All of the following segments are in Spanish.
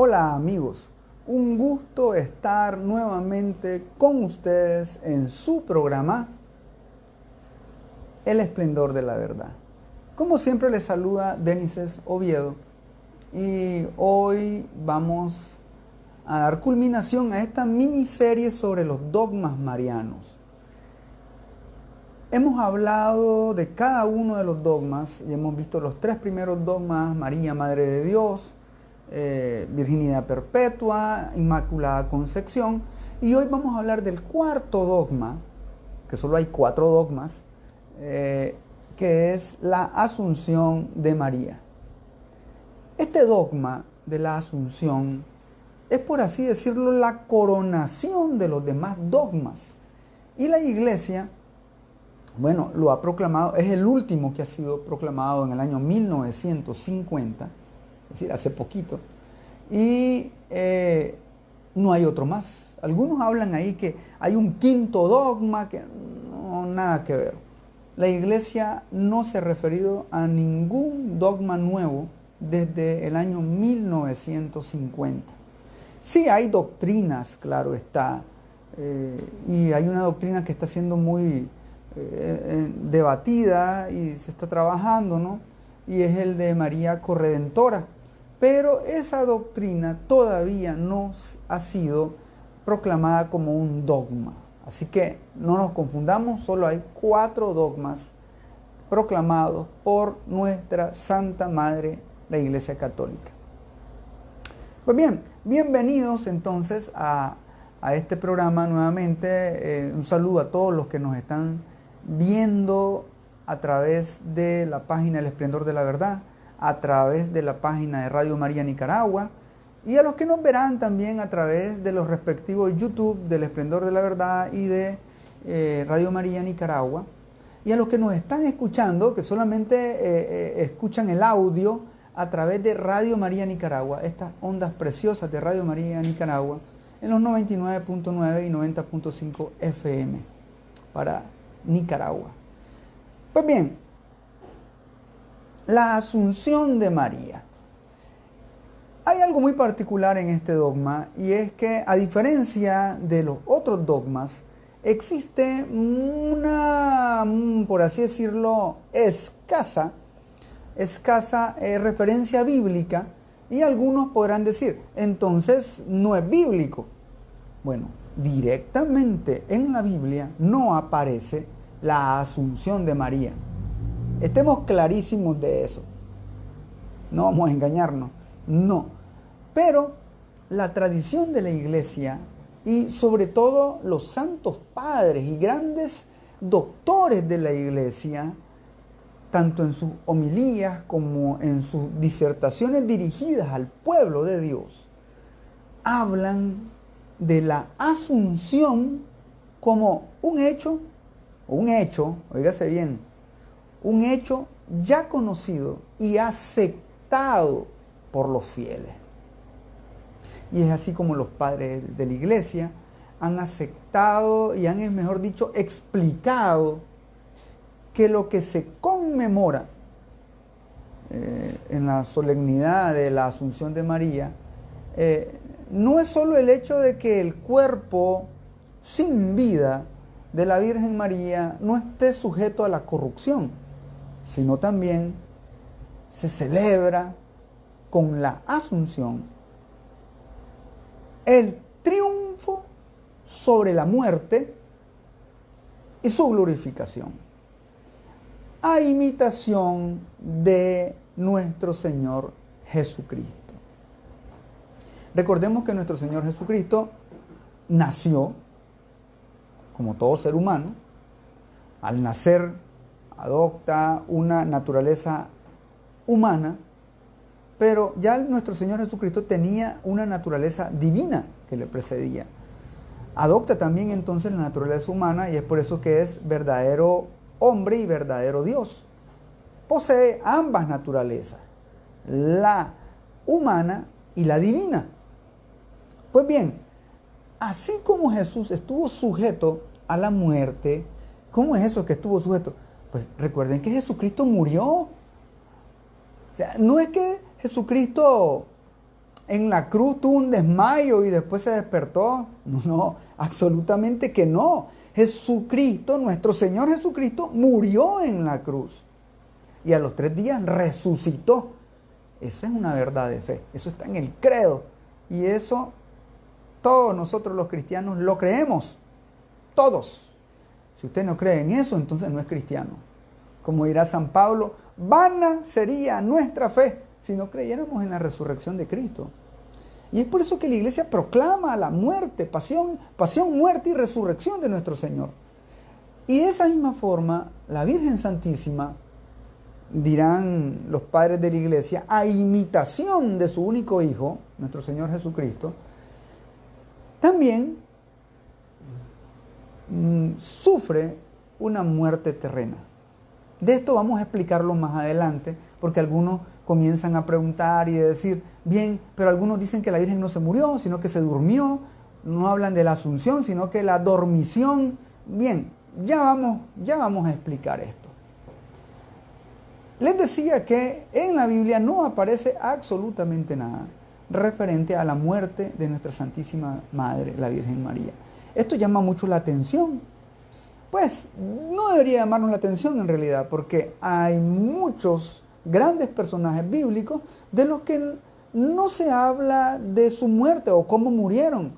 Hola amigos, un gusto estar nuevamente con ustedes en su programa El Esplendor de la Verdad. Como siempre les saluda Denises Oviedo y hoy vamos a dar culminación a esta miniserie sobre los dogmas marianos. Hemos hablado de cada uno de los dogmas y hemos visto los tres primeros dogmas: María, Madre de Dios, virginidad perpetua, Inmaculada Concepción. Y hoy vamos a hablar del cuarto dogma, que solo hay 4 dogmas, que es la Asunción de María. Este dogma de la Asunción es, por así decirlo, la coronación de los demás dogmas. Y la Iglesia, bueno, lo ha proclamado, es el último que ha sido proclamado en el año 1950, es decir, hace poquito, y no hay otro más. Algunos hablan ahí que hay un quinto dogma, que no, nada que ver. La Iglesia no se ha referido a ningún dogma nuevo desde el año 1950. Sí hay doctrinas, claro está, y hay una doctrina que está siendo muy debatida y se está trabajando, ¿no? Y es el de María Corredentora. Pero esa doctrina todavía no ha sido proclamada como un dogma. Así que no nos confundamos, solo hay 4 dogmas proclamados por nuestra Santa Madre, la Iglesia Católica. Pues bien, bienvenidos entonces a este programa nuevamente. Un saludo a todos los que nos están viendo a través de la página El Esplendor de la Verdad, a través de la página de Radio María Nicaragua, y a los que nos verán también a través de los respectivos YouTube del Esplendor de la Verdad y de Radio María Nicaragua, y a los que nos están escuchando, que solamente escuchan el audio a través de Radio María Nicaragua, estas ondas preciosas de Radio María Nicaragua, en los 99.9 y 90.5 FM para Nicaragua. Pues bien, la Asunción de María. Hay algo muy particular en este dogma, y es que, a diferencia de los otros dogmas, existe una, por así decirlo, escasa referencia bíblica, y algunos podrán decir, entonces no es bíblico. Bueno, directamente en la Biblia no aparece la Asunción de María. Estemos clarísimos de eso. No vamos a engañarnos. No. Pero la tradición de la Iglesia, y sobre todo los santos padres y grandes doctores de la Iglesia, tanto en sus homilías como en sus disertaciones dirigidas al pueblo de Dios, hablan de la Asunción como un hecho, oígase bien, un hecho ya conocido y aceptado por los fieles. Y es así como los padres de la Iglesia han aceptado y han, mejor dicho, explicado que lo que se conmemora en la solemnidad de la Asunción de María no es solo el hecho de que el cuerpo sin vida de la Virgen María no esté sujeto a la corrupción, sino también se celebra con la Asunción el triunfo sobre la muerte y su glorificación, a imitación de nuestro Señor Jesucristo. Recordemos que nuestro Señor Jesucristo nació como todo ser humano. Al nacer adopta una naturaleza humana, pero ya nuestro Señor Jesucristo tenía una naturaleza divina que le precedía. Adopta también entonces la naturaleza humana, y es por eso que es verdadero hombre y verdadero Dios. Posee ambas naturalezas, la humana y la divina. Pues bien, así como Jesús estuvo sujeto a la muerte, ¿cómo es eso que estuvo sujeto? Pues recuerden que Jesucristo murió. O sea, no es que Jesucristo en la cruz tuvo un desmayo y después se despertó. No, absolutamente que no. Jesucristo, nuestro Señor Jesucristo, murió en la cruz y a los 3 días resucitó. Esa es una verdad de fe. Eso está en el credo. Y eso todos nosotros los cristianos lo creemos. Todos. Si usted no cree en eso, entonces no es cristiano. Como dirá San Pablo, vana sería nuestra fe si no creyéramos en la resurrección de Cristo. Y es por eso que la iglesia proclama la muerte, pasión, muerte y resurrección de nuestro Señor. Y de esa misma forma, la Virgen Santísima, dirán los padres de la iglesia, a imitación de su único Hijo, nuestro Señor Jesucristo, también sufre una muerte terrena. De esto vamos a explicarlo más adelante, porque algunos comienzan a preguntar y a decir, bien, pero algunos dicen que la Virgen no se murió, sino que se durmió, no hablan de la asunción, sino que la dormición. Bien, ya vamos a explicar esto. Les decía que en la Biblia no aparece absolutamente nada referente a la muerte de nuestra Santísima Madre, la Virgen María. Esto llama mucho la atención. Pues no debería llamarnos la atención en realidad, porque hay muchos grandes personajes bíblicos de los que no se habla de su muerte o cómo murieron.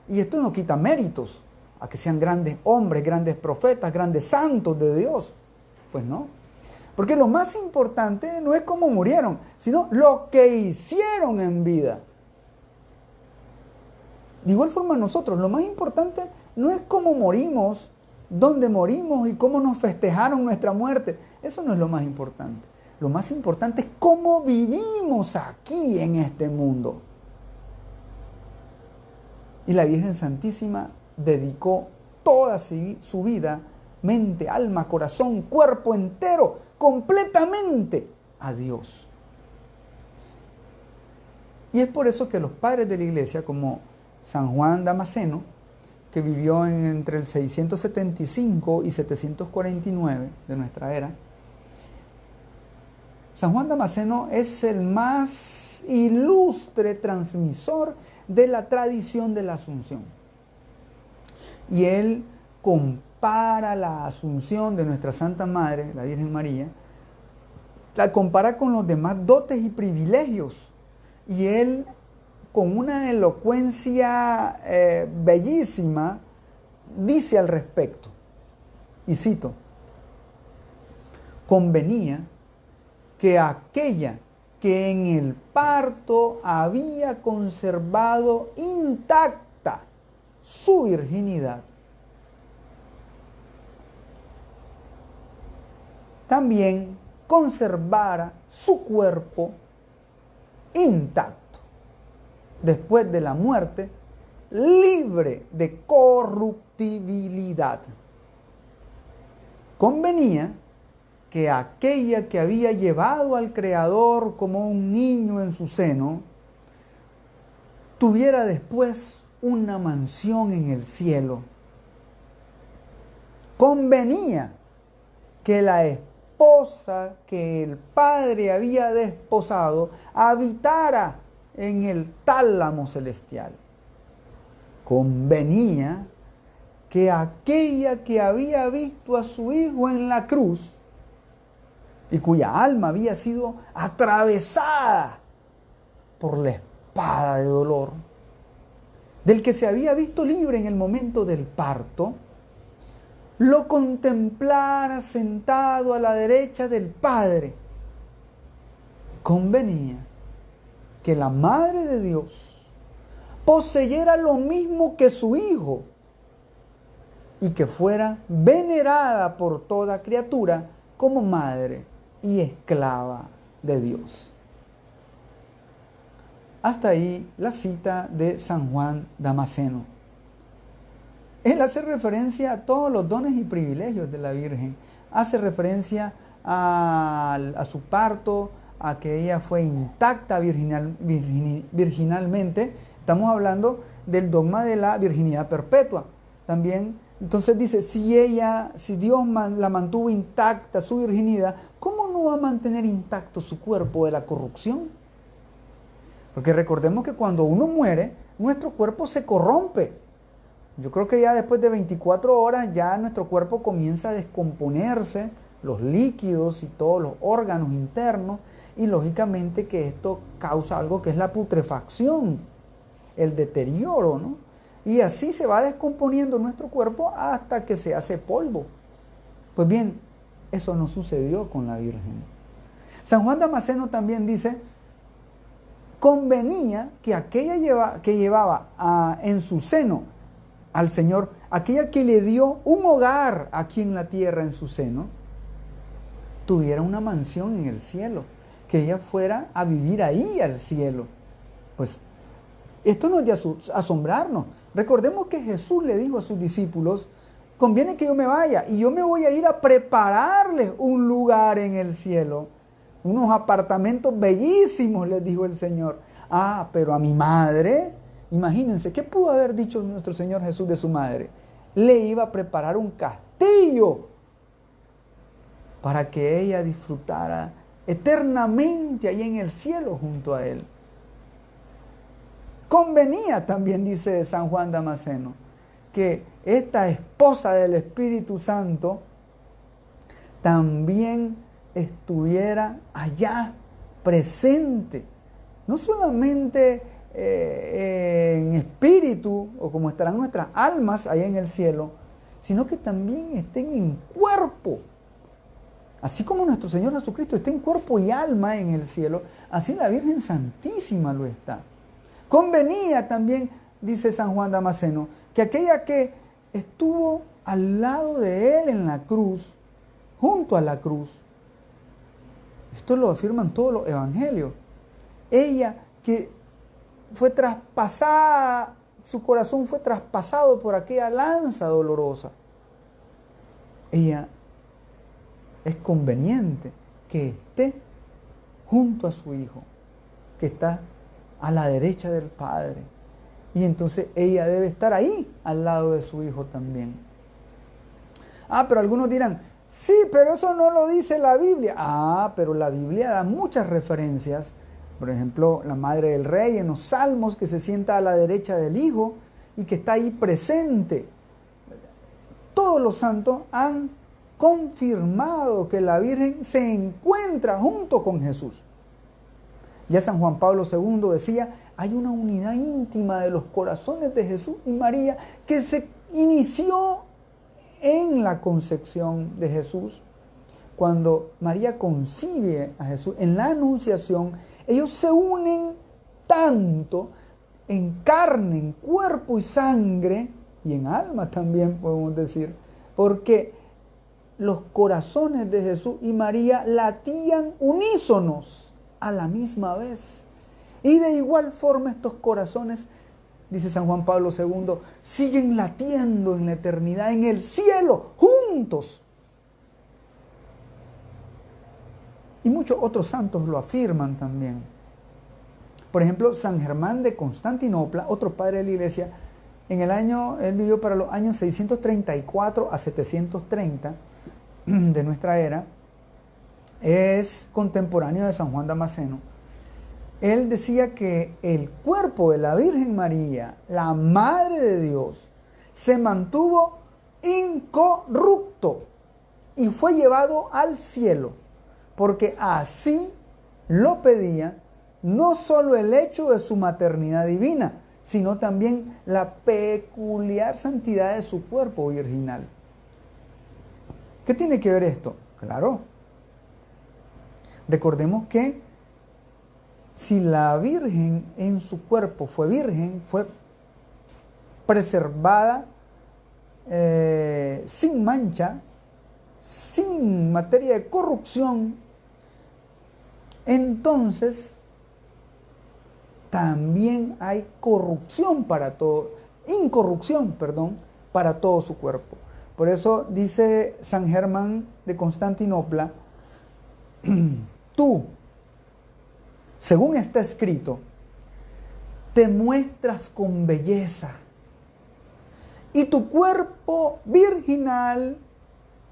Y esto no quita méritos a que sean grandes hombres, grandes profetas, grandes santos de Dios. Pues no. Porque lo más importante no es cómo murieron, sino lo que hicieron en vida. De igual forma nosotros, lo más importante no es cómo morimos, dónde morimos y cómo nos festejaron nuestra muerte. Eso no es lo más importante. Lo más importante es cómo vivimos aquí en este mundo. Y la Virgen Santísima dedicó toda su vida, mente, alma, corazón, cuerpo entero, completamente a Dios. Y es por eso que los padres de la iglesia, como San Juan Damasceno, que vivió entre el 675 y 749 de nuestra era, San Juan Damasceno es el más ilustre transmisor de la tradición de la Asunción. Y él compara la Asunción de nuestra Santa Madre, la Virgen María, la compara con los demás dotes y privilegios. Y él, con una elocuencia bellísima, dice al respecto, y cito, convenía que aquella que en el parto había conservado intacta su virginidad, también conservara su cuerpo intacto después de la muerte, libre de corruptibilidad. Convenía que aquella que había llevado al Creador como un niño en su seno, tuviera después una mansión en el cielo. Convenía que la esposa que el Padre había desposado habitara en el tálamo celestial. Convenía que aquella que había visto a su Hijo en la cruz y cuya alma había sido atravesada por la espada de dolor, del que se había visto libre en el momento del parto, lo contemplara sentado a la derecha del Padre. Convenía que la Madre de Dios poseyera lo mismo que su Hijo y que fuera venerada por toda criatura como madre y esclava de Dios. Hasta ahí la cita de San Juan Damasceno. Él hace referencia a todos los dones y privilegios de la Virgen. Hace referencia a su parto, a que ella fue intacta virginalmente. Estamos hablando del dogma de la virginidad perpetua. También, entonces dice, si Dios la mantuvo intacta su virginidad, ¿cómo no va a mantener intacto su cuerpo de la corrupción? Porque recordemos que cuando uno muere, nuestro cuerpo se corrompe. Yo creo que ya después de 24 horas ya nuestro cuerpo comienza a descomponerse, los líquidos y todos los órganos internos, y lógicamente que esto causa algo que es la putrefacción, el deterioro, ¿no? Y así se va descomponiendo nuestro cuerpo hasta que se hace polvo. Pues bien, eso no sucedió con la Virgen. San Juan Damasceno también dice: convenía que aquella que llevaba en su seno al Señor, aquella que le dio un hogar aquí en la tierra en su seno, tuviera una mansión en el cielo, que ella fuera a vivir ahí al cielo. Pues esto no es de asombrarnos. Recordemos que Jesús le dijo a sus discípulos: conviene que yo me vaya y yo me voy a ir a prepararles un lugar en el cielo. Unos apartamentos bellísimos, les dijo el Señor. Ah, pero a mi madre, imagínense, ¿qué pudo haber dicho nuestro Señor Jesús de su madre? Le iba a preparar un castillo para que ella disfrutara eternamente ahí en el cielo junto a Él. Convenía también, dice San Juan Damasceno, que esta esposa del Espíritu Santo también estuviera allá presente, no solamente en espíritu o como estarán nuestras almas allá en el cielo, sino que también estén en cuerpo. Así como nuestro Señor Jesucristo está en cuerpo y alma en el cielo, así la Virgen Santísima lo está. Convenía también, dice San Juan Damasceno, que aquella que estuvo al lado de Él en la cruz, junto a la cruz, esto lo afirman todos los evangelios, ella que fue traspasada, su corazón fue traspasado por aquella lanza dolorosa, ella es conveniente que esté junto a su Hijo, que está a la derecha del Padre. Y entonces ella debe estar ahí, al lado de su Hijo también. Ah, pero algunos dirán: sí, pero eso no lo dice la Biblia. Ah, pero la Biblia da muchas referencias. Por ejemplo, la Madre del Rey en los Salmos, que se sienta a la derecha del Hijo y que está ahí presente. Todos los santos han confirmado que la Virgen se encuentra junto con Jesús. Ya San Juan Pablo II decía: hay una unidad íntima de los corazones de Jesús y María que se inició en la concepción de Jesús. Cuando María concibe a Jesús en la Anunciación, ellos se unen tanto en carne, en cuerpo y sangre, y en alma también podemos decir, porque los corazones de Jesús y María latían unísonos a la misma vez. Y de igual forma estos corazones, dice San Juan Pablo II, siguen latiendo en la eternidad, en el cielo, juntos. Y muchos otros santos lo afirman también. Por ejemplo, San Germán de Constantinopla, otro padre de la Iglesia, él vivió para los años 634 a 730 de nuestra era, es contemporáneo de San Juan Damasceno. Él decía que el cuerpo de la Virgen María, la Madre de Dios, se mantuvo incorrupto y fue llevado al cielo, porque así lo pedía no solo el hecho de su maternidad divina, sino también la peculiar santidad de su cuerpo virginal. ¿Qué tiene que ver esto? Claro, recordemos que si la Virgen en su cuerpo fue virgen, fue preservada sin mancha, sin materia de corrupción, entonces también hay incorrupción para todo su cuerpo. Por eso dice San Germán de Constantinopla: tú, según está escrito, te muestras con belleza y tu cuerpo virginal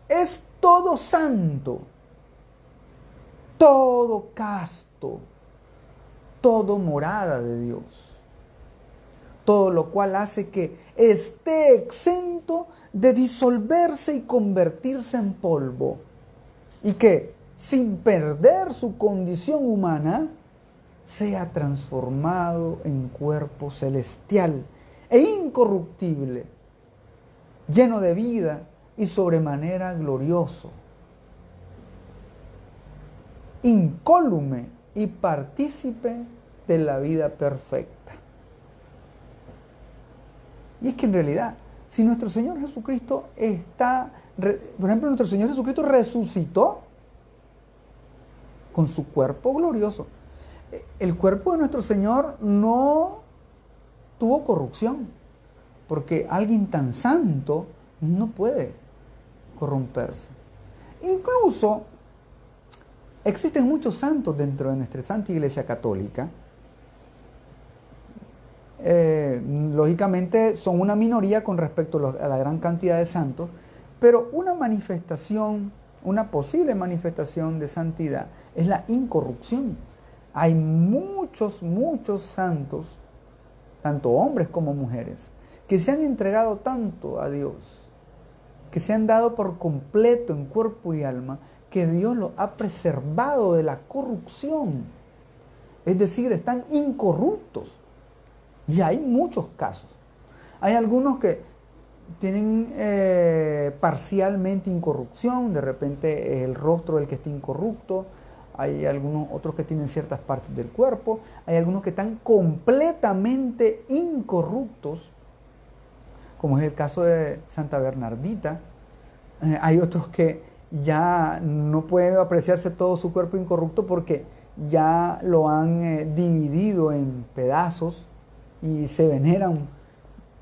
es todo santo, todo casto, todo morada de Dios. Todo lo cual hace que esté exento de disolverse y convertirse en polvo. Y que, sin perder su condición humana, sea transformado en cuerpo celestial e incorruptible, lleno de vida y sobremanera glorioso, incólume y partícipe de la vida perfecta. Y es que en realidad, si nuestro Señor Jesucristo por ejemplo, nuestro Señor Jesucristo resucitó con su cuerpo glorioso. El cuerpo de nuestro Señor no tuvo corrupción, porque alguien tan santo no puede corromperse. Incluso existen muchos santos dentro de nuestra Santa Iglesia Católica. Lógicamente son una minoría con respecto a la gran cantidad de santos, pero una posible manifestación de santidad es la incorrupción. Hay muchos santos, tanto hombres como mujeres, que se han entregado tanto a Dios, que se han dado por completo en cuerpo y alma, que Dios los ha preservado de la corrupción. Es decir, están incorruptos. Y hay muchos casos. Hay algunos que tienen parcialmente incorrupción, de repente es el rostro el que está incorrupto. Hay algunos otros que tienen ciertas partes del cuerpo. Hay algunos que están completamente incorruptos, como es el caso de Santa Bernardita. Hay otros que ya no puede apreciarse todo su cuerpo incorrupto porque ya lo han dividido en pedazos y se veneran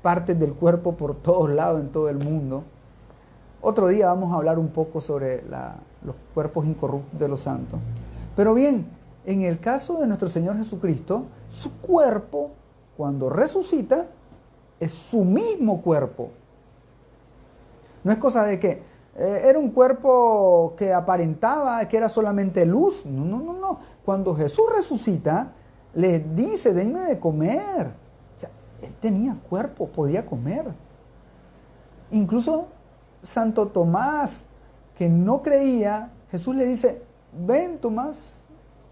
partes del cuerpo por todos lados en todo el mundo. Otro día vamos a hablar un poco sobre los cuerpos incorruptos de los santos. Pero bien, en el caso de nuestro Señor Jesucristo, su cuerpo, cuando resucita, es su mismo cuerpo. No es cosa de que era un cuerpo que aparentaba que era solamente luz. No. Cuando Jesús resucita, les dice, denme de comer. O sea, él tenía cuerpo, podía comer. Incluso Santo Tomás, que no creía, Jesús le dice, ven Tomás,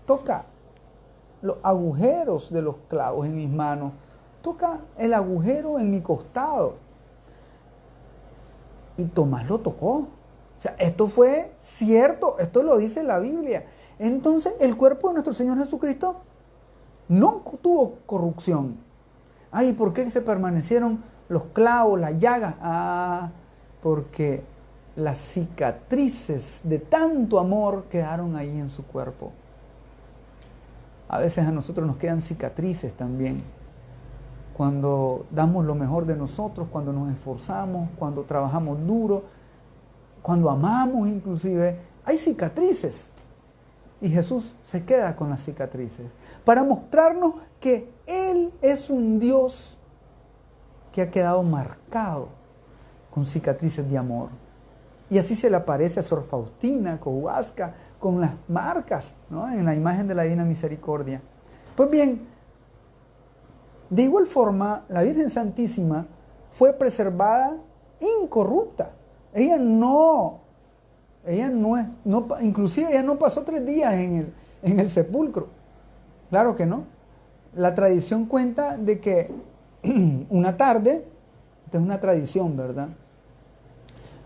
toca los agujeros de los clavos en mis manos, toca el agujero en mi costado. Y Tomás lo tocó. O sea, esto fue cierto, esto lo dice la Biblia. Entonces, el cuerpo de nuestro Señor Jesucristo no tuvo corrupción. Ay, ¿por qué se permanecieron los clavos, las llagas? Porque las cicatrices de tanto amor quedaron ahí en su cuerpo. A veces a nosotros nos quedan cicatrices también. Cuando damos lo mejor de nosotros, cuando nos esforzamos, cuando trabajamos duro, cuando amamos inclusive, hay cicatrices. Y Jesús se queda con las cicatrices para mostrarnos que Él es un Dios que ha quedado marcado con cicatrices de amor. Y así se le aparece a Sor Faustina Kowalska con las marcas, ¿no?, en la imagen de la Divina Misericordia. Pues bien, de igual forma, la Virgen Santísima fue preservada incorrupta. Inclusive ella no pasó 3 días en el sepulcro. Claro que no. La tradición cuenta de que una tarde, esta es una tradición, ¿verdad?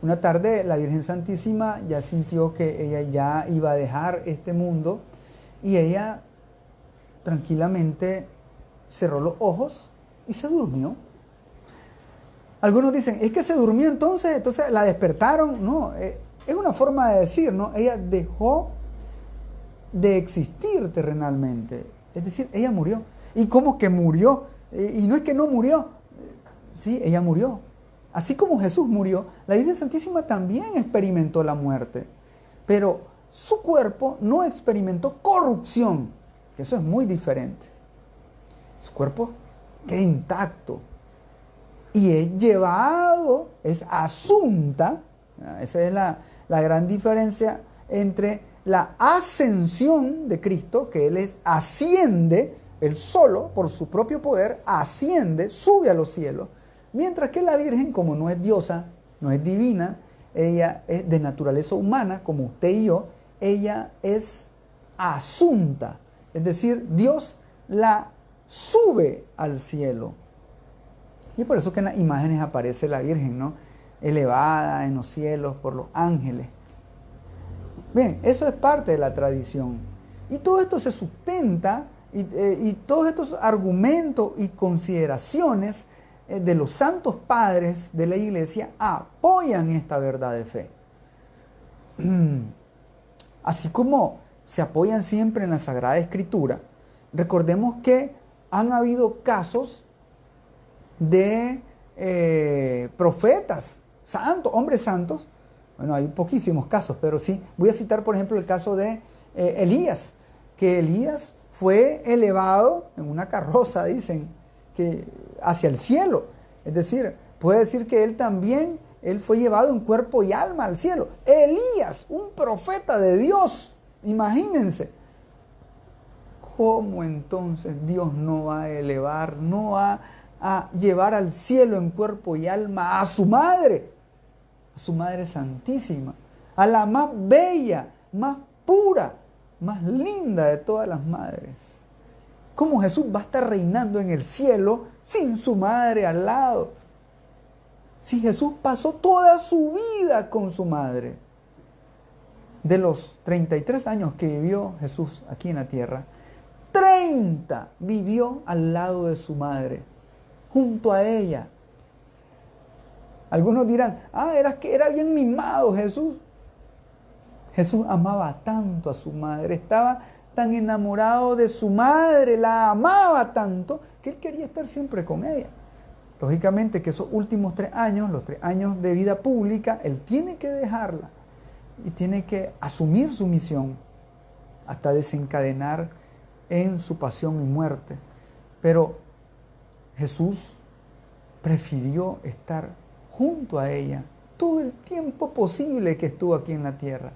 Una tarde la Virgen Santísima ya sintió que ella ya iba a dejar este mundo y ella tranquilamente cerró los ojos y se durmió. Algunos dicen, es que se durmió entonces la despertaron. No, es una forma de decir, ¿no? Ella dejó de existir terrenalmente. Es decir, ella murió. ¿Y cómo que murió? Y no es que no murió. Sí, ella murió. Así como Jesús murió, la Virgen Santísima también experimentó la muerte. Pero su cuerpo no experimentó corrupción. Eso es muy diferente. Su cuerpo queda intacto. Y es llevado, es asunta. Esa es la gran diferencia entre la ascensión de Cristo, que Él asciende, Él solo, por su propio poder, asciende, sube a los cielos. Mientras que la Virgen, como no es diosa, no es divina, ella es de naturaleza humana, como usted y yo, ella es asunta. Es decir, Dios la sube al cielo. Y por eso que en las imágenes aparece la Virgen, ¿no? Elevada en los cielos por los ángeles. Bien, eso es parte de la tradición. Y todo esto se sustenta, y todos estos argumentos y consideraciones de los santos padres de la Iglesia apoyan esta verdad de fe. Así como se apoyan siempre en la Sagrada Escritura, recordemos que han habido casos de profetas, santos, hombres santos. Bueno, hay poquísimos casos, pero sí. Voy a citar, por ejemplo, el caso de Elías, que Elías fue elevado en una carroza, dicen, que hacia el cielo. Es decir, puede decir que él fue llevado en cuerpo y alma al cielo. Elías, un profeta de Dios, imagínense. ¿Cómo entonces Dios no va a elevar, no va a llevar al cielo en cuerpo y alma a su madre santísima, a la más bella, más pura, más linda de todas las madres? ¿Cómo Jesús va a estar reinando en el cielo sin su madre al lado? Si Jesús pasó toda su vida con su madre. De los 33 años que vivió Jesús aquí en la tierra, 30 vivió al lado de su madre, junto a ella. Algunos dirán, era bien mimado Jesús. Jesús amaba tanto a su madre, estaba tan enamorado de su madre, la amaba tanto, que él quería estar siempre con ella. Lógicamente que esos últimos 3 años, los 3 años de vida pública, él tiene que dejarla y tiene que asumir su misión hasta desencadenar en su pasión y muerte. Pero Jesús prefirió estar junto a ella todo el tiempo posible que estuvo aquí en la tierra.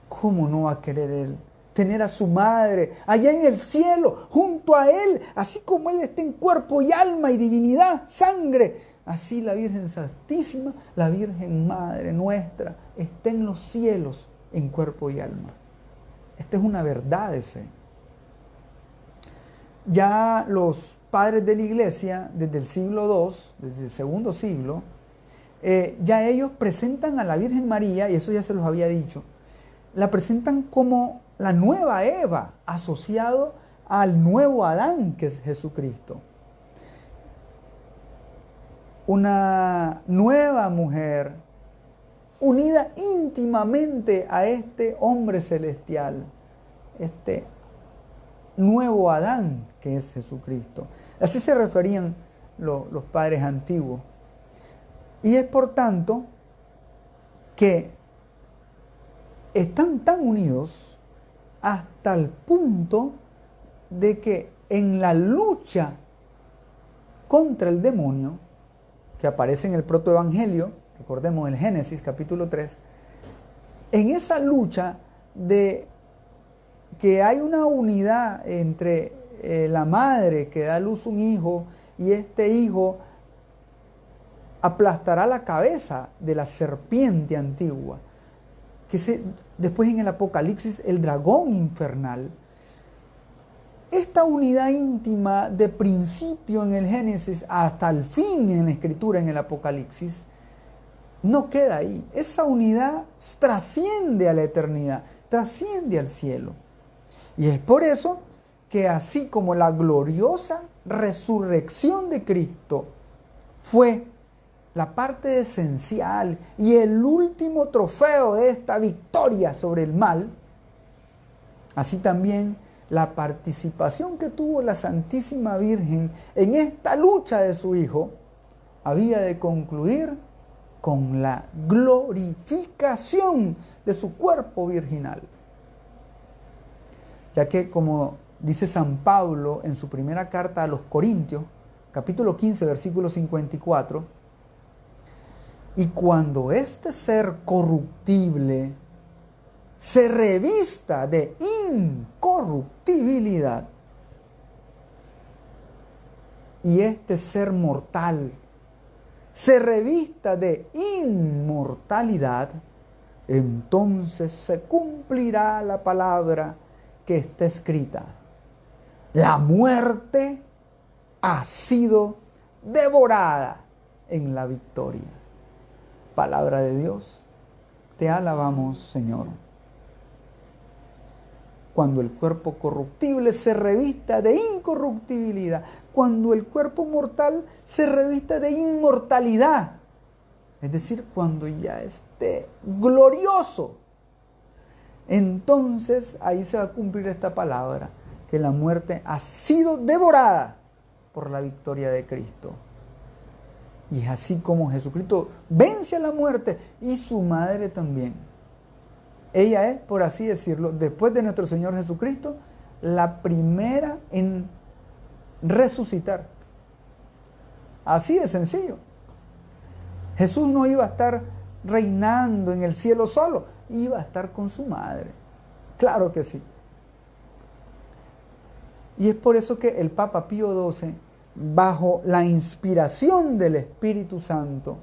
¿Cómo no va a querer él tener a su madre allá en el cielo, junto a él, así como él está en cuerpo y alma y divinidad, sangre? Así la Virgen Santísima, la Virgen Madre nuestra, está en los cielos en cuerpo y alma. Esta es una verdad de fe. Ya los padres de la Iglesia, desde el siglo II, desde el segundo siglo, ya ellos presentan a la Virgen María, y eso ya se los había dicho, la presentan como la nueva Eva, asociado al nuevo Adán, que es Jesucristo. Una nueva mujer unida íntimamente a este hombre celestial, este nuevo Adán que es Jesucristo. Así se referían los padres antiguos. Y es por tanto que están tan unidos hasta el punto de que en la lucha contra el demonio, que aparece en el protoevangelio, recordemos el Génesis capítulo 3, en esa lucha de que hay una unidad entre la madre que da a luz un hijo, y este hijo aplastará la cabeza de la serpiente antigua, después en el Apocalipsis el dragón infernal. Esta unidad íntima de principio en el Génesis hasta el fin en la Escritura, en el Apocalipsis, no queda ahí. Esa unidad trasciende a la eternidad, trasciende al cielo. Y es por eso que así como la gloriosa resurrección de Cristo fue la parte esencial y el último trofeo de esta victoria sobre el mal, así también la participación que tuvo la Santísima Virgen en esta lucha de su Hijo había de concluir con la glorificación de su cuerpo virginal. Ya que, como dice San Pablo en su primera carta a los Corintios, capítulo 15, versículo 54, y cuando este ser corruptible se revista de incorruptibilidad, y este ser mortal se revista de inmortalidad, entonces se cumplirá la palabra que está escrita: la muerte ha sido devorada en la victoria. Palabra de Dios, te alabamos, Señor. Cuando el cuerpo corruptible se revista de incorruptibilidad, cuando el cuerpo mortal se revista de inmortalidad, es decir, cuando ya esté glorioso, entonces ahí se va a cumplir esta palabra, que la muerte ha sido devorada por la victoria de Cristo. Y es así como Jesucristo vence a la muerte, y su madre también. Ella es, por así decirlo, después de nuestro Señor Jesucristo, la primera en resucitar. Así de sencillo. Jesús no iba a estar reinando en el cielo solo, iba a estar con su madre. Claro que sí. Y es por eso que el Papa Pío XII, bajo la inspiración del Espíritu Santo,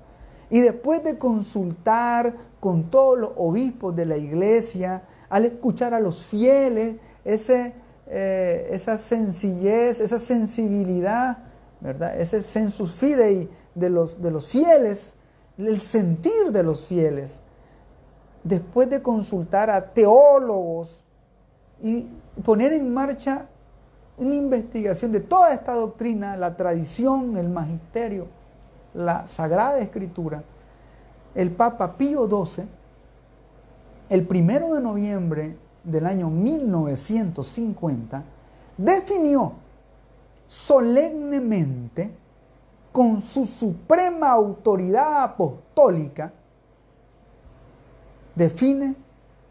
y después de consultar con todos los obispos de la iglesia, al escuchar a los fieles, esa sencillez, esa sensibilidad, ¿verdad? Ese sensus fidei de los fieles, el sentir de los fieles, después de consultar a teólogos y poner en marcha una investigación de toda esta doctrina, la tradición, el magisterio, la Sagrada Escritura, el Papa Pío XII, el 1 de noviembre del año 1950, definió solemnemente, con su suprema autoridad apostólica, define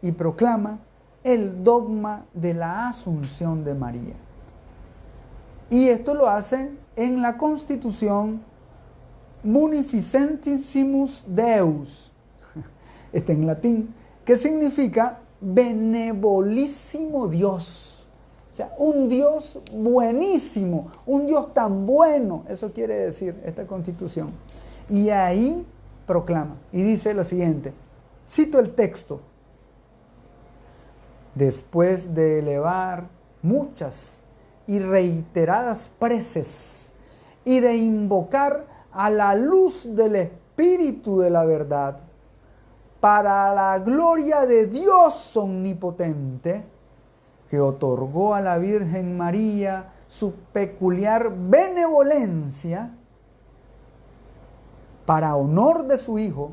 y proclama el dogma de la Asunción de María. Y esto lo hace en la Constitución Munificentissimus Deus, está en latín, que significa benevolísimo Dios. O sea, un Dios buenísimo, un Dios tan bueno, eso quiere decir esta Constitución. Y ahí proclama, y dice lo siguiente, cito el texto: después de elevar muchas y reiteradas preces y de invocar a la luz del Espíritu de la verdad, para la gloria de Dios omnipotente, que otorgó a la Virgen María su peculiar benevolencia, para honor de su Hijo,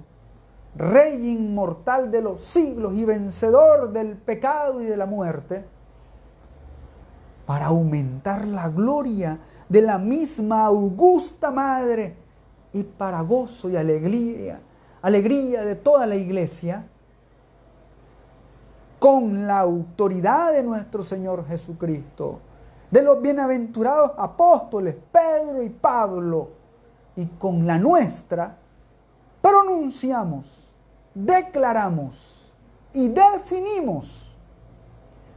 Rey inmortal de los siglos y vencedor del pecado y de la muerte, para aumentar la gloria de la misma augusta Madre y para gozo y alegría de toda la Iglesia, con la autoridad de nuestro Señor Jesucristo, de los bienaventurados apóstoles Pedro y Pablo, y con la nuestra, pronunciamos, declaramos y definimos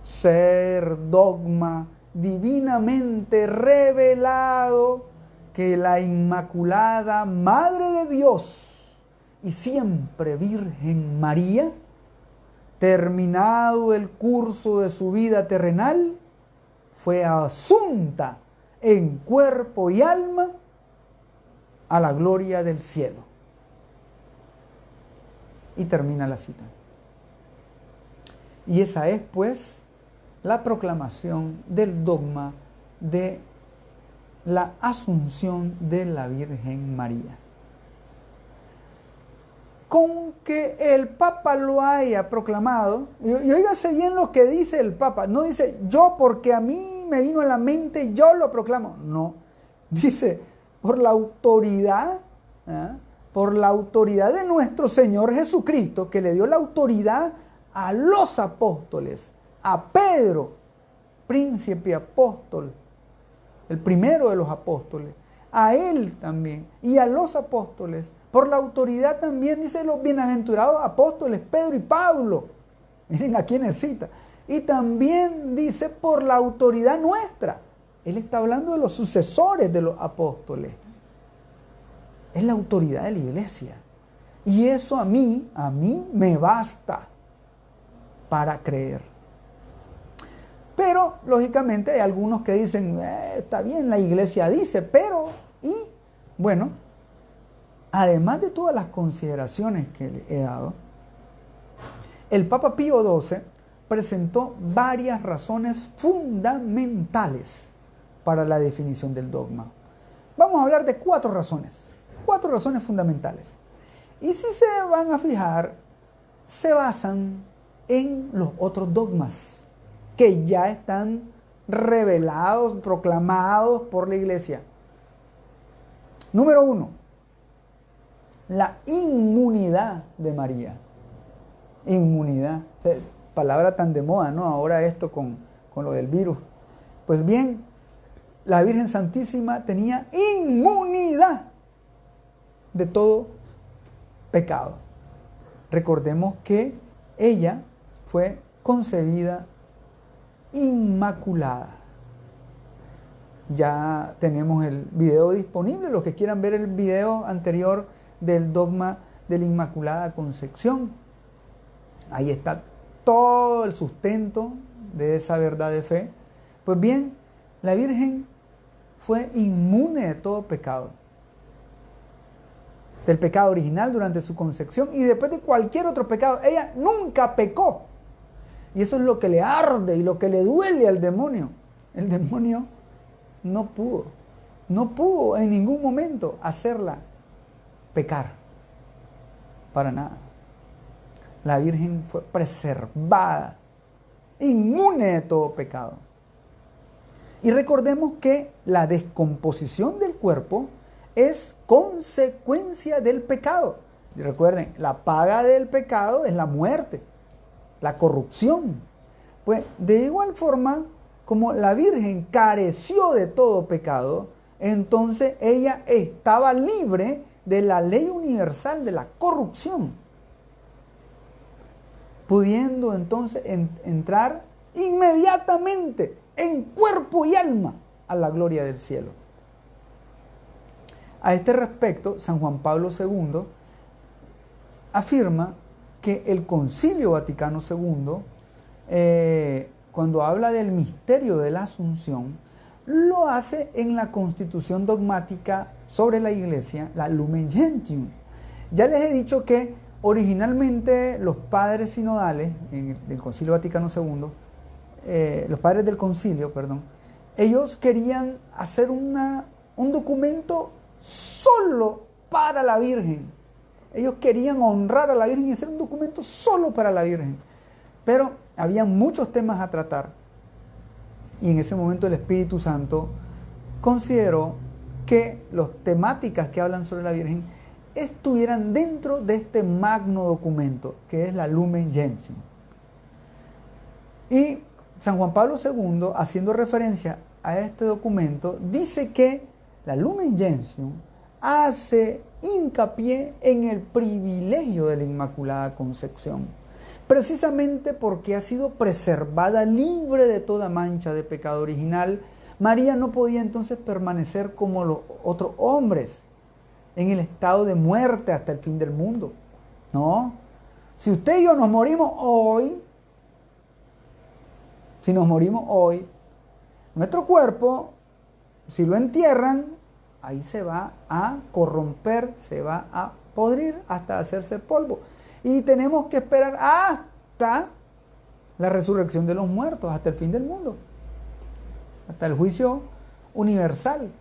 ser dogma divinamente revelado que la Inmaculada Madre de Dios y siempre Virgen María, terminado el curso de su vida terrenal, fue asunta en cuerpo y alma a la gloria del cielo. Y termina la cita. Y esa es, pues, la proclamación del dogma de la Asunción de la Virgen María. Con que el Papa lo haya proclamado, y óigase bien lo que dice el Papa, no dice yo porque a mí me vino a la mente y yo lo proclamo, no, dice por la autoridad, por la autoridad de nuestro Señor Jesucristo, que le dio la autoridad a los apóstoles, a Pedro, príncipe apóstol, el primero de los apóstoles, a él también, y a los apóstoles, por la autoridad también, dice, los bienaventurados apóstoles Pedro y Pablo. Miren a quiénes cita. Y también dice por la autoridad nuestra, Él está hablando de los sucesores de los apóstoles. Es la autoridad de la iglesia. Y eso a mí me basta para creer. Pero, lógicamente, hay algunos que dicen, está bien, la iglesia dice, pero, y, bueno, además de todas las consideraciones que le he dado, el Papa Pío XII presentó varias razones fundamentales para la definición del dogma. Vamos a hablar de 4 razones fundamentales. Y si se van a fijar, se basan en los otros dogmas que ya están revelados, proclamados por la iglesia. Número 1, la inmunidad de María. Inmunidad, palabra tan de moda, ¿no? Ahora esto con lo del virus. Pues bien, la Virgen Santísima tenía inmunidad de todo pecado. Recordemos que ella fue concebida inmaculada. Ya tenemos el video disponible, los que quieran ver el video anterior del dogma de la Inmaculada Concepción. Ahí está todo el sustento de esa verdad de fe. Pues bien, la Virgen fue inmune de todo pecado. Del pecado original durante su concepción y después de cualquier otro pecado. Ella nunca pecó. Y eso es lo que le arde y lo que le duele al demonio. El demonio no pudo en ningún momento hacerla pecar. Para nada. La Virgen fue preservada, inmune de todo pecado. Y recordemos que la descomposición del cuerpo es consecuencia del pecado. Y recuerden, la paga del pecado es la muerte, la corrupción. Pues de igual forma, como la Virgen careció de todo pecado, entonces ella estaba libre de la ley universal de la corrupción, pudiendo entonces entrar inmediatamente en cuerpo y alma a la gloria del cielo. A este respecto, San Juan Pablo II afirma que el Concilio Vaticano II, cuando habla del misterio de la Asunción, lo hace en la Constitución dogmática sobre la Iglesia, la Lumen Gentium. Ya les he dicho que originalmente los padres sinodales del Concilio Vaticano II, los padres del concilio, ellos querían hacer un documento solo para la Virgen. Ellos querían honrar a la Virgen y hacer un documento solo para la Virgen. Pero había muchos temas a tratar. Y en ese momento el Espíritu Santo consideró que las temáticas que hablan sobre la Virgen estuvieran dentro de este magno documento, que es la Lumen Gentium. Y San Juan Pablo II, haciendo referencia a este documento, dice que la Lumen Gentium hace hincapié en el privilegio de la Inmaculada Concepción, precisamente porque ha sido preservada libre de toda mancha de pecado original. María no podía entonces permanecer como los otros hombres, en el estado de muerte hasta el fin del mundo. No, si usted y yo nos morimos hoy, nuestro cuerpo, si lo entierran, ahí se va a corromper, se va a podrir hasta hacerse polvo. Y tenemos que esperar hasta la resurrección de los muertos, hasta el fin del mundo, hasta el juicio universal.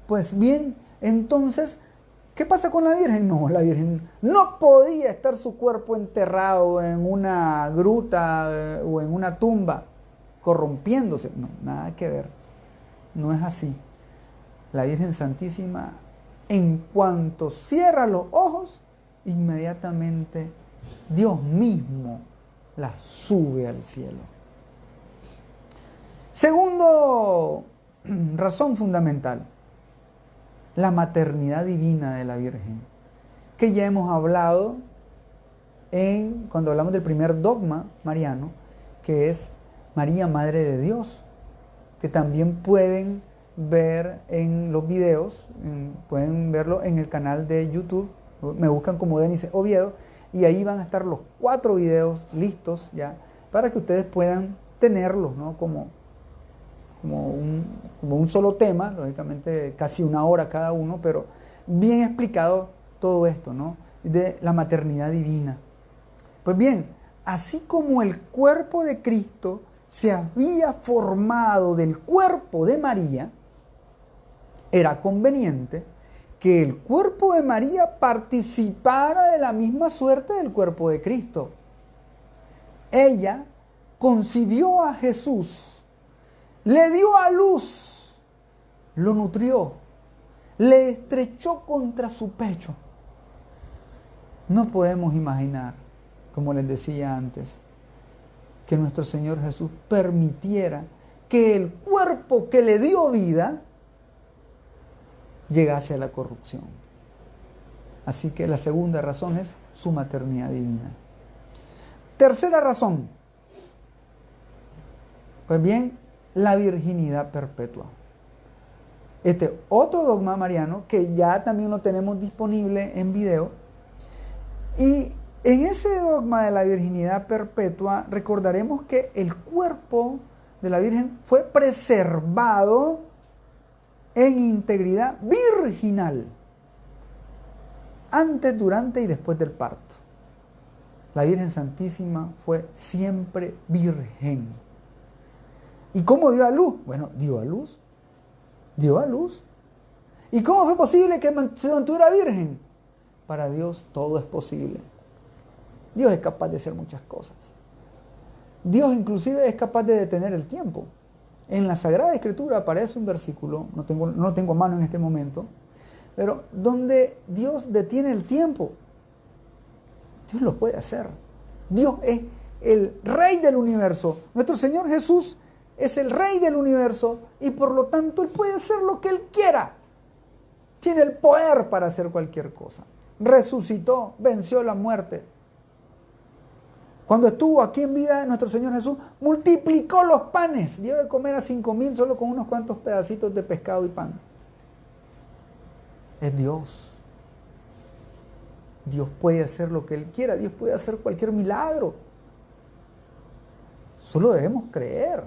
Pues bien, entonces, ¿qué pasa con la Virgen? No, la Virgen no podía estar su cuerpo enterrado en una gruta o en una tumba, corrompiéndose. No, nada que ver. No es así. La Virgen Santísima, en cuanto cierra los ojos, inmediatamente Dios mismo la sube al cielo. Segundo razón fundamental, la maternidad divina de la Virgen, que ya hemos hablado cuando hablamos del primer dogma mariano, que es María, Madre de Dios. que también pueden ver en los videos, pueden verlo en el canal de YouTube. Me buscan como Denis Oviedo y ahí van a estar los 4 videos listos ya para que ustedes puedan tenerlos, ¿no? como un solo tema, lógicamente casi 1 hora cada uno, pero bien explicado todo esto, ¿no? De la maternidad divina. Pues bien, así como el cuerpo de Cristo se había formado del cuerpo de María, era conveniente que el cuerpo de María participara de la misma suerte del cuerpo de Cristo. Ella concibió a Jesús, le dio a luz, lo nutrió, le estrechó contra su pecho. No podemos imaginar, como les decía antes, que nuestro Señor Jesús permitiera que el cuerpo que le dio vida llegase a la corrupción. Así que la segunda razón es su maternidad divina. Tercera razón, pues bien, la virginidad perpetua. Este otro dogma mariano que ya también lo tenemos disponible en video. Y en ese dogma de la virginidad perpetua recordaremos que el cuerpo de la Virgen fue preservado en integridad virginal, antes, durante y después del parto. La Virgen Santísima fue siempre virgen. ¿Y cómo dio a luz? Bueno, dio a luz. Dio a luz. ¿Y cómo fue posible que se mantuviera virgen? Para Dios todo es posible. Dios es capaz de hacer muchas cosas. Dios inclusive es capaz de detener el tiempo. En la Sagrada Escritura aparece un versículo, no tengo a mano en este momento, pero donde Dios detiene el tiempo. Dios lo puede hacer. Dios es el Rey del universo. Nuestro Señor Jesús es el Rey del universo y por lo tanto Él puede hacer lo que Él quiera. Tiene el poder para hacer cualquier cosa. Resucitó, venció la muerte. Cuando estuvo aquí en vida, nuestro Señor Jesús multiplicó los panes. Dio de comer a 5,000 solo con unos cuantos pedacitos de pescado y pan. Es Dios. Dios puede hacer lo que Él quiera. Dios puede hacer cualquier milagro. Solo debemos creer.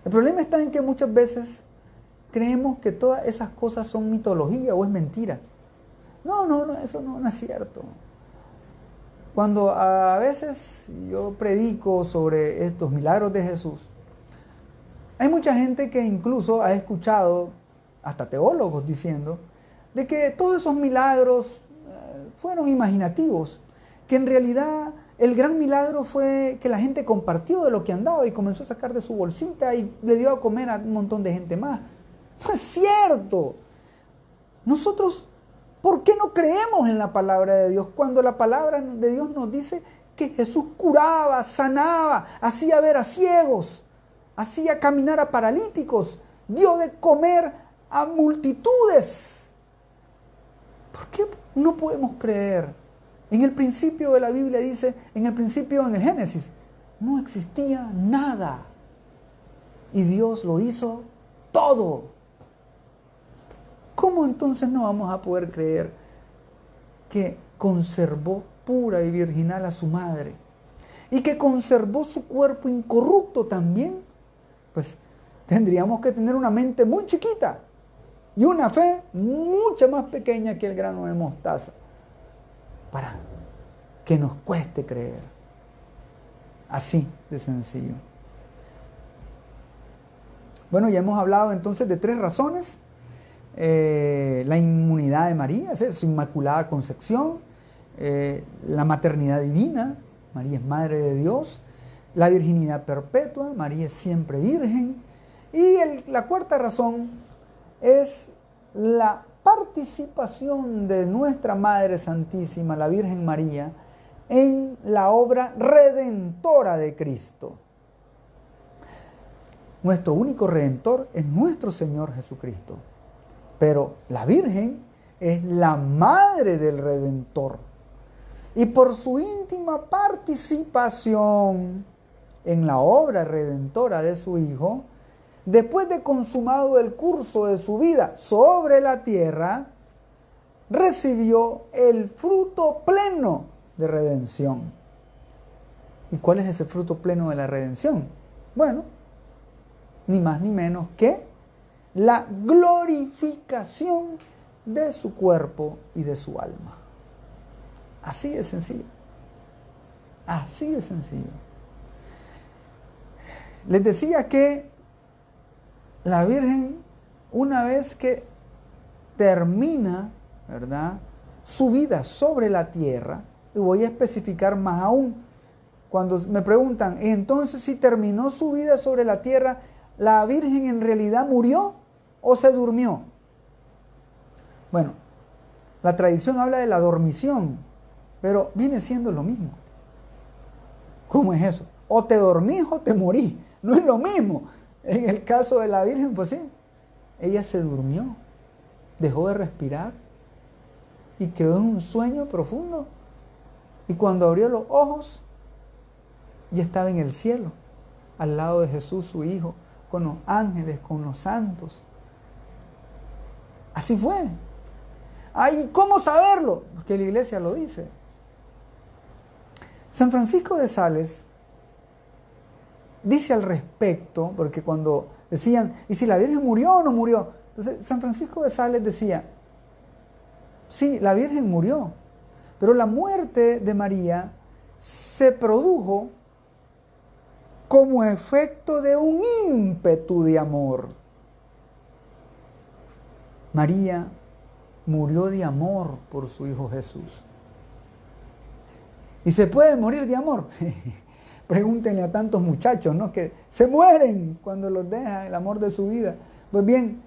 El problema está en que muchas veces creemos que todas esas cosas son mitología o es mentira. No, eso no es cierto. Cuando a veces yo predico sobre estos milagros de Jesús, hay mucha gente que incluso ha escuchado, hasta teólogos diciendo, de que todos esos milagros fueron imaginativos, que en realidad el gran milagro fue que la gente compartió de lo que andaba y comenzó a sacar de su bolsita y le dio a comer a un montón de gente más. No es cierto. Nosotros, ¿por qué no creemos en la palabra de Dios cuando la palabra de Dios nos dice que Jesús curaba, sanaba, hacía ver a ciegos, hacía caminar a paralíticos, dio de comer a multitudes? ¿Por qué no podemos creer? En el principio de la Biblia dice, en el Génesis, no existía nada. Y Dios lo hizo todo. ¿Cómo entonces no vamos a poder creer que conservó pura y virginal a su madre? Y que conservó su cuerpo incorrupto también. Pues tendríamos que tener una mente muy chiquita y una fe mucho más pequeña que el grano de mostaza para que nos cueste creer. Así de sencillo. Bueno, ya hemos hablado entonces de 3 razones. La inmunidad de María, su inmaculada concepción, la maternidad divina, María es madre de Dios, la virginidad perpetua, María es siempre virgen, y la 4ª razón es la participación de nuestra Madre Santísima, la Virgen María, en la obra redentora de Cristo. Nuestro único redentor es nuestro Señor Jesucristo. Pero la Virgen es la madre del Redentor. Y por su íntima participación en la obra redentora de su Hijo, después de consumado el curso de su vida sobre la tierra, recibió el fruto pleno de redención. ¿Y cuál es ese fruto pleno de la redención? Bueno, ni más ni menos que la glorificación de su cuerpo y de su alma. Así de sencillo. Así de sencillo. Les decía que la Virgen, una vez que termina, ¿verdad?, su vida sobre la tierra, y voy a especificar más aún, cuando me preguntan, entonces si terminó su vida sobre la tierra, ¿la Virgen en realidad murió o se durmió? Bueno, la tradición habla de la dormición, pero viene siendo lo mismo. ¿Cómo es eso? O te dormís o te morís, no es lo mismo. En el caso de la Virgen, pues sí, ella se durmió, dejó de respirar y quedó en un sueño profundo. Y cuando abrió los ojos, ya estaba en el cielo, al lado de Jesús, su Hijo, con los ángeles, con los santos. Así fue. Ay, ¿cómo saberlo? Porque la iglesia lo dice. San Francisco de Sales dice al respecto, porque cuando decían, ¿y si la Virgen murió o no murió? Entonces, San Francisco de Sales decía, sí, la Virgen murió, pero la muerte de María se produjo como efecto de un ímpetu de amor. María murió de amor por su Hijo Jesús. ¿Y se puede morir de amor? Pregúntenle a tantos muchachos, ¿no?, que se mueren cuando los deja el amor de su vida. Pues bien,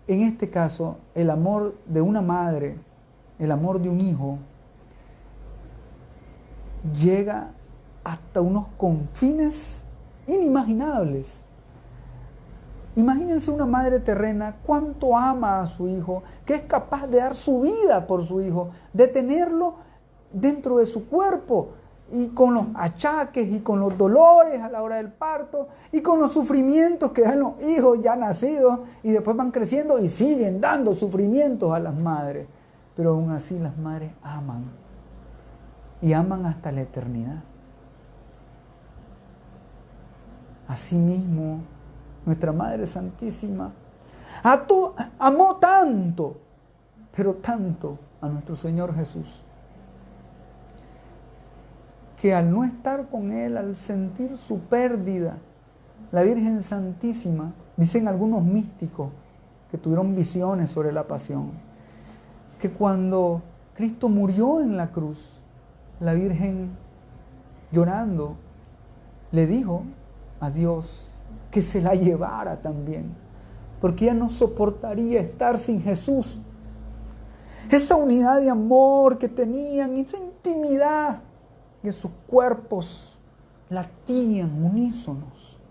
en este caso, el amor de una madre, el amor de un hijo, llega hasta unos confines inimaginables. Imagínense una madre terrena, cuánto ama a su hijo, que es capaz de dar su vida por su hijo, de tenerlo dentro de su cuerpo, y con los achaques y con los dolores a la hora del parto y con los sufrimientos que dan los hijos ya nacidos y después van creciendo y siguen dando sufrimientos a las madres. Pero aún así las madres aman y aman hasta la eternidad. Asimismo, nuestra Madre Santísima amó tanto, pero tanto a nuestro Señor Jesús, que al no estar con Él, al sentir su pérdida, la Virgen Santísima, dicen algunos místicos que tuvieron visiones sobre la pasión, que cuando Cristo murió en la cruz, la Virgen, llorando, le dijo a Dios que se la llevara también, porque ella no soportaría estar sin Jesús. Esa unidad de amor que tenían, esa intimidad, que sus cuerpos latían unísonos.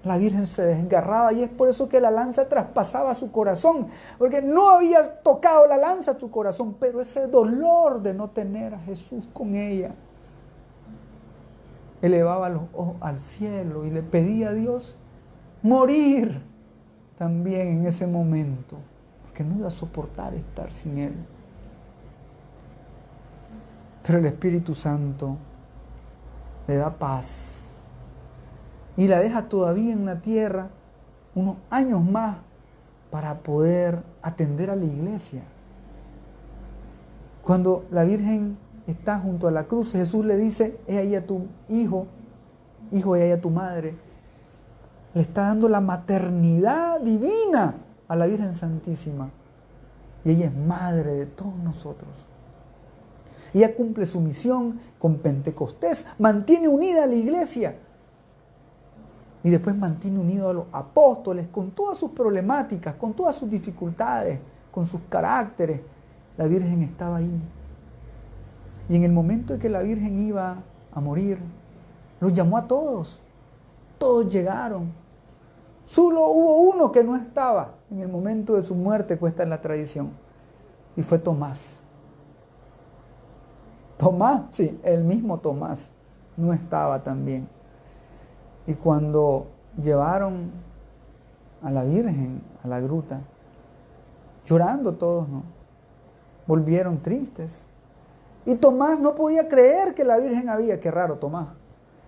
La Virgen se desgarraba y es por eso que la lanza traspasaba su corazón, porque no había tocado la lanza su corazón, pero ese dolor de no tener a Jesús con ella elevaba los ojos al cielo y le pedía a Dios morir también en ese momento, porque no iba a soportar estar sin Él. Pero el Espíritu Santo le da paz y la deja todavía en la tierra unos años más para poder atender a la iglesia. Cuando la Virgen está junto a la cruz, Jesús le dice, he ahí a tu hijo, hijo, he ahí a tu madre. Le está dando la maternidad divina a la Virgen Santísima. Y ella es madre de todos nosotros. Ella cumple su misión con Pentecostés, mantiene unida a la iglesia y después mantiene unido a los apóstoles con todas sus problemáticas, con todas sus dificultades, con sus caracteres. La Virgen estaba ahí. Y en el momento en que la Virgen iba a morir, los llamó a todos. Todos llegaron. Solo hubo uno que no estaba en el momento de su muerte, cuesta en la tradición, y fue Tomás. Tomás, sí, el mismo Tomás, no estaba también. Y cuando llevaron a la Virgen a la gruta, llorando todos, ¿no? Volvieron tristes. Y Tomás no podía creer que la Virgen había, qué raro Tomás,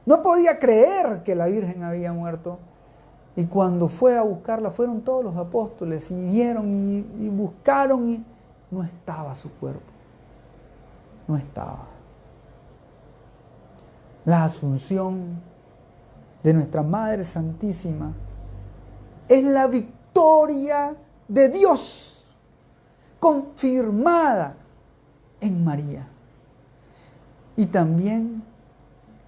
no podía creer que la Virgen había muerto. Y cuando fue a buscarla, fueron todos los apóstoles y vieron y buscaron y no estaba su cuerpo. No estaba. La asunción de nuestra Madre Santísima es la victoria de Dios confirmada en María. Y también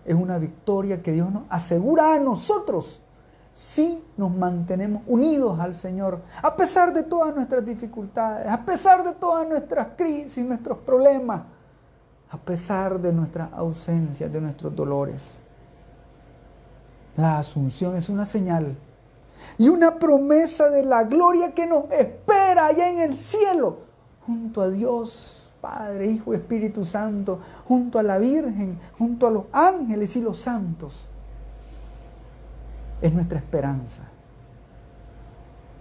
es una victoria que Dios nos asegura a nosotros si nos mantenemos unidos al Señor, a pesar de todas nuestras dificultades, a pesar de todas nuestras crisis, nuestros problemas, a pesar de nuestras ausencias, de nuestros dolores. La asunción es una señal y una promesa de la gloria que nos espera allá en el cielo, junto a Dios, Padre, Hijo y Espíritu Santo, junto a la Virgen, junto a los ángeles y los santos. Es nuestra esperanza.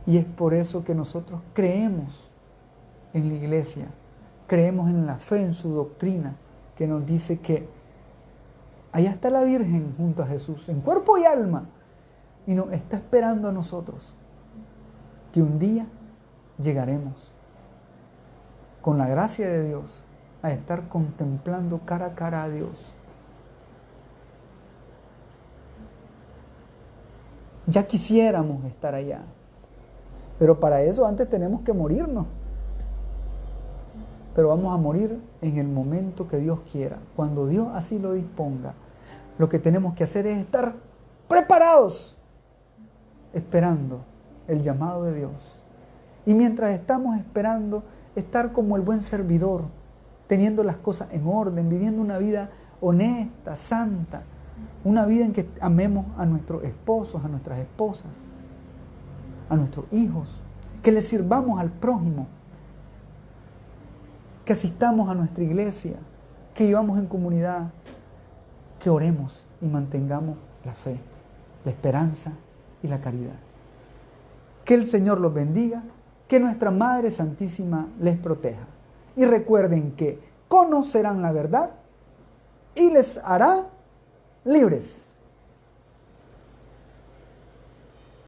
Y es por eso que nosotros creemos en la iglesia, creemos en la fe, en su doctrina, que nos dice que allá está la Virgen junto a Jesús, en cuerpo y alma, y nos está esperando a nosotros, que un día llegaremos, con la gracia de Dios, a estar contemplando cara a cara a Dios. Ya quisiéramos estar allá, pero para eso antes tenemos que morirnos. Pero vamos a morir en el momento que Dios quiera, cuando Dios así lo disponga. Lo que tenemos que hacer es estar preparados, esperando el llamado de Dios. Y mientras estamos esperando, estar como el buen servidor, teniendo las cosas en orden, viviendo una vida honesta, santa, una vida en que amemos a nuestros esposos, a nuestras esposas, a nuestros hijos, que les sirvamos al prójimo, que asistamos a nuestra iglesia, que vivamos en comunidad, que oremos y mantengamos la fe, la esperanza y la caridad. Que el Señor los bendiga, que nuestra Madre Santísima les proteja. Y recuerden que conocerán la verdad y les hará libres.